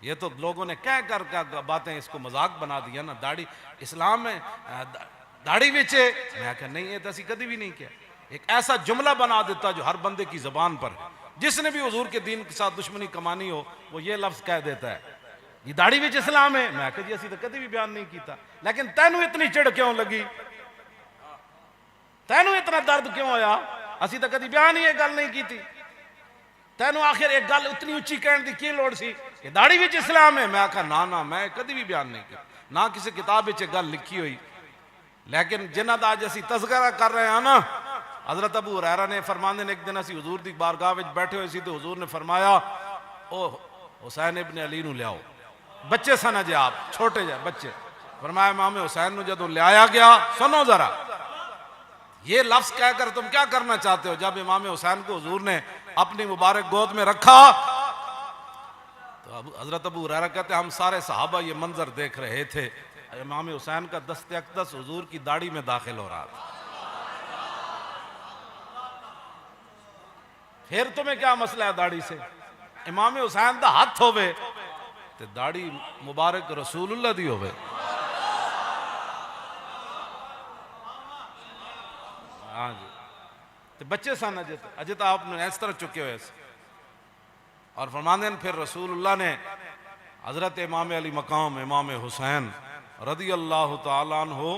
ये तो लोगों ने कह कर बातें इसको मजाक बना दिया ना। दाढ़ी इस्लाम में दाढ़ी बेचे, मैं कहा नहीं, ये तो असी कभी भी नहीं किया। एक ऐसा जुमला बना देता जो हर बंदे की जबान पर है। जिसने भी हुजूर के दीन के साथ दुश्मनी कमानी हो वो ये लफ्ज कह देता है, ये दाढ़ी विच इस्लाम है। मैं कहा जी असी तो कभी भी बयान नहीं किया। लेकिन तैनू इतनी चिड़ क्यों लगी, तैनू इतना दर्द क्यों होया? असी तो कभी बयान ही ये गल नहीं की थी। तैनू आखिर एक गल इतनी उच्ची कहने की की लोड़ सी कि दाढ़ी विच इस्लाम है? मैं कहा ना ना, मैं कभी भी बयान नहीं किया, ना किसी किताब विच गल लिखी हुई। लेकिन जिन्हां दा अज असी तज़किरा कर रहे हैं ना, हज़रत अबू हुरैरा ने फरमाते हैं, एक दिन असी हुजूर दी बारगाह विच बैठे हुए सी तो हुजूर ने फरमाया, ओ हुसैन इब्न अली नू लियाओ। बच्चे सन अजे आप, छोटे जे बच्चे। फरमाया इमाम हुसैन नू जदों लियाया गया, सुनो जरा, ये लफ्ज कहकर तुम क्या करना चाहते हो? जब इमाम हुसैन को हुजूर ने अपनी मुबारक गोद में रखा तो हजरत अबू हुरैरा कहते हम सारे सहाबा ये मंजर देख रहे थे, इमाम हुसैन का दस्ते अक़दस हुजूर की दाढ़ी में दाखिल हो रहा था। फिर तुम्हें क्या मसला है दाढ़ी से? इमाम हुसैन दा हाथ होवे ते दाढ़ी मुबारक रसूलुल्लाह दी होवे। हाँ जी, तो बच्चे सन अजे तो आपने इस तरह चुके हुए। और फरमाते हैं फिर रसूलुल्लाह ने हजरत इमाम अली मकाम इमाम हुसैन रदी अल्लाह तआला अन्हु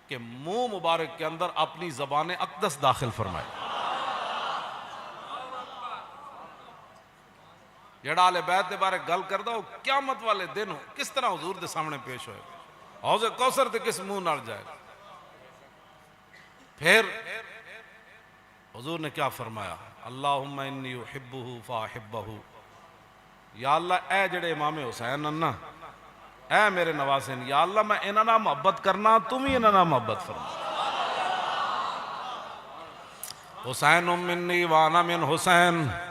के मुंह मुबारक के अंदर अपनी ज़बान अक़दस दाखिल फरमाई। जेड़ा आले बैत के बारे गल करदा वो क़यामत वाले दिन किस तरह हुजूर के सामने पेश होए, हौज़े कौसर ते किस मुंह नाल जाए। फिर हुजूर ने क्या फरमाया, अल्लाहुम्मा इन्नी उहिब्बुहु फ़अहिब्बहु। या अल्लाह ए जेड़े इमाम हुसैन ना, ए मेरे नवासे ने, या अल्लाह मैं इन्हां नाल मोहब्बत करना, तुम ही इन्हां नाल मोहब्बत फरमा। हुसैन मिन्नी व अना मिन हुसैन।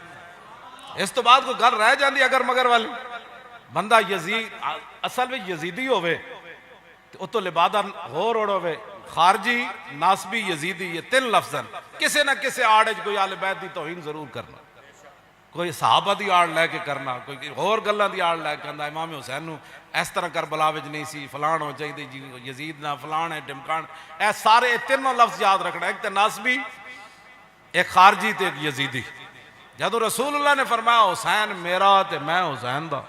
इस तो बाद कोई गल रह जाती अगर मगर वाली। बंदा यजीद असल में यजीदी होवे तो उतो लिबादा होर ओड़ होवे, खारजी नासबी यजीदी, ये तीन लफ्ज़ हैं। किसी ना किसी आड़ कोई आले बैत की तौहीन जरूर करना, कोई सहाबा की आड़ लैके करना, कोई होर गल्लां दी आड़ लैके कहंदा इमाम हुसैन नू इस तरह करबला विच नहीं सी, फलाण हो चाहिए जी, यजीद ना फलाण है ढिमकाण। ए सारे तीनों लफ्ज़ याद रखना, एक तो नासबी, एक खारजी ते एक यजीदी। जदों रसूलुल्लाह ने फरमाया हुसैन मेरा ते मैं हुसैन दा,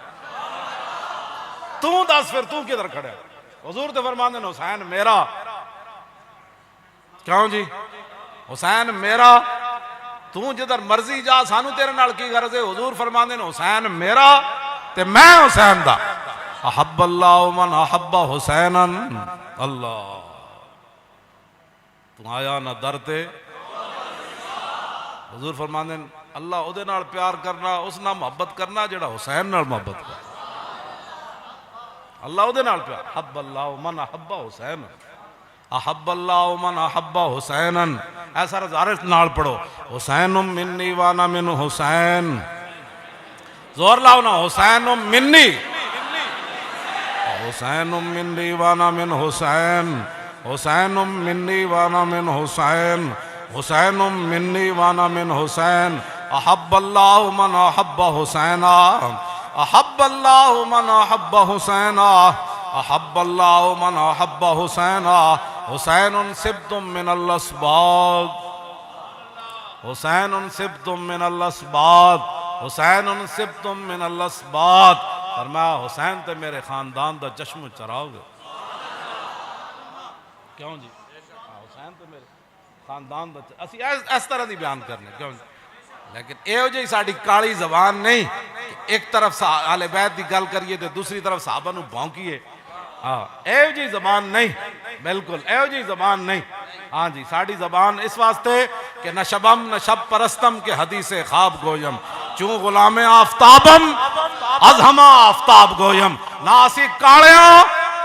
तू दस फिर तू किधर खड़ा? हुजूर ते फरमांदे ने हुसैन मेरा। क्यों जी? हुसैन मेरा, तू जिधर मर्जी जा, सानू तेरे नाल की गर्ज है? हुजूर फरमांदे ने हुसैन मेरा ते मैं हुसैन दा। अहब्बल्लाहु मन अहब्बा हुसैनन। अल्लाह, तू आया ना दर ते। हुजूर फरमांदे ने अल्लाह उहदे नाल प्यार करना, उस नाल मोहब्बत करना जेड़ा हुसैन नाल मोहब्बत कर। अल्लाह उहदे नाल प्यार। अहब्बल्लाहु मन अहब्बा हुसैन, अहब्बल्लाहु मन अहब्बा हुसैनन। ऐसा रज़ारे नाल पढ़ो, हुसैनुम मिन्नी व अना मिन हुसैन। जोर लाओ ना, हुसैनुम मिन्नी, हुसैनुम मिन्नी व अना मिन हुसैन, हुसैनुम मिन्नी व अना मिन हुसैन, हुसैनुम मिन्नी व अना मिन हुसैन। अहब्बल्लाहु मन अहब्बा हुसैना, अहब्बल्लाहु मन अहब्बा हुसैना, अहब्बल्लाहु मन अहब्बा हुसैना। हुसैनुन सिब्तुम मिनल अस्बाद, हुसैनुन सिब्तुम मिनल अस्बाद, हुसैनुन सिब्तुम मिनल अस्बाद। फरमाया हुसैन ते मेरे खानदान दा चश्म चराओगे। क्यों जी? हुसैन तो मेरे खानदान दा, असी इस तरह की बयान करने। क्यों जी? लेकिन एहो जी साड़ी काली जबान नहीं, एक तरफ आले बैत की गल करिए तो दूसरी तरफ साहबा नू भौंकीए। हाँ, एहो जी जबान नहीं, बिल्कुल एहो जी जबान नहीं। हाँ जी, साड़ी जबान इस वास्ते कि न शबम न शब परस्तम के हदीसे ख्वाब गोयम, चूं गुलामे आफ्ताबम अज़हमा आफ्ताब गोयम। ना असी कालियां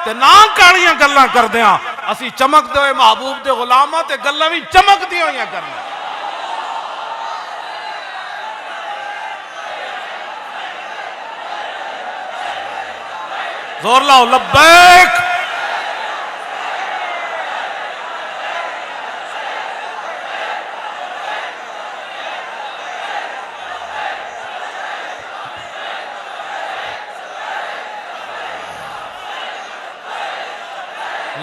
ते ना कालियां गल्लां करदे हां, असी चमकदे होए महबूब दे गुलामां ते गल्लां भी चमकदी होइयां करना। जोर लाओ, लब्बैक।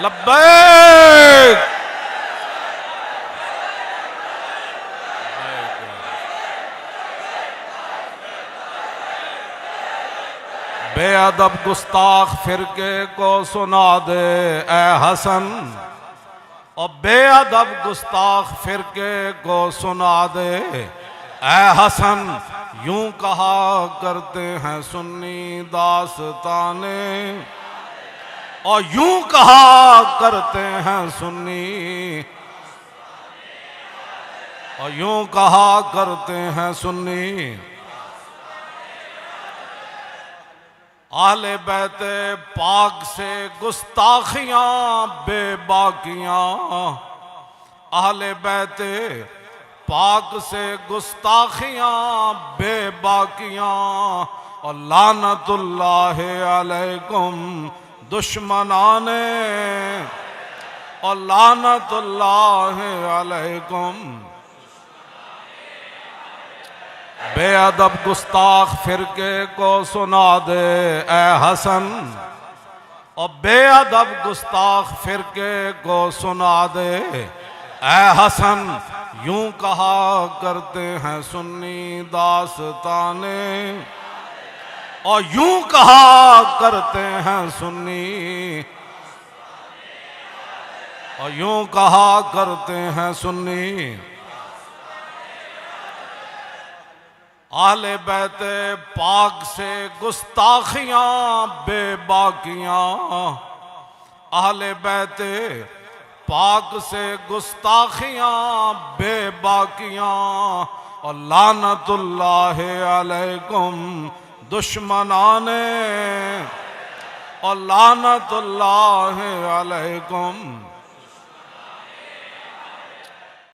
लब्बैक। बेअदब गुस्ताख फिरके को सुना दे ए हसन, और बेअदब गुस्ताख फिरके को सुना दे ए हसन। यूं कहा करते हैं सुन्नी दास्ताने, और यूं कहा करते हैं सुन्नी, और यूं कहा करते हैं सुन्नी। आले बैते पाक से गुस्ताखियां बेबाकियां, आले बैते पाक से गुस्ताखियां बेबाकियां, और लानतुल्लाह अलैकुम दुश्मनाने, और लानतुल्लाह अलैकुम। बेअदब गुस्ताख फिरके को सुना दे ए हसन, और बेअदब गुस्ताख फिरके को सुना दे ए हसन। यूं कहा करते हैं सुन्नी दास्ताने, और यूं कहा करते हैं सुन्नी, और यूं कहा करते हैं सुन्नी। आले बैते पाक से गुस्ताखियां बेबाकियां, आले बैते पाक से गुस्ताखियां बेबाकियां, और लानतुल्लाह अलैकुम दुश्मनाने, और लानतुल्लाह अलैकुम।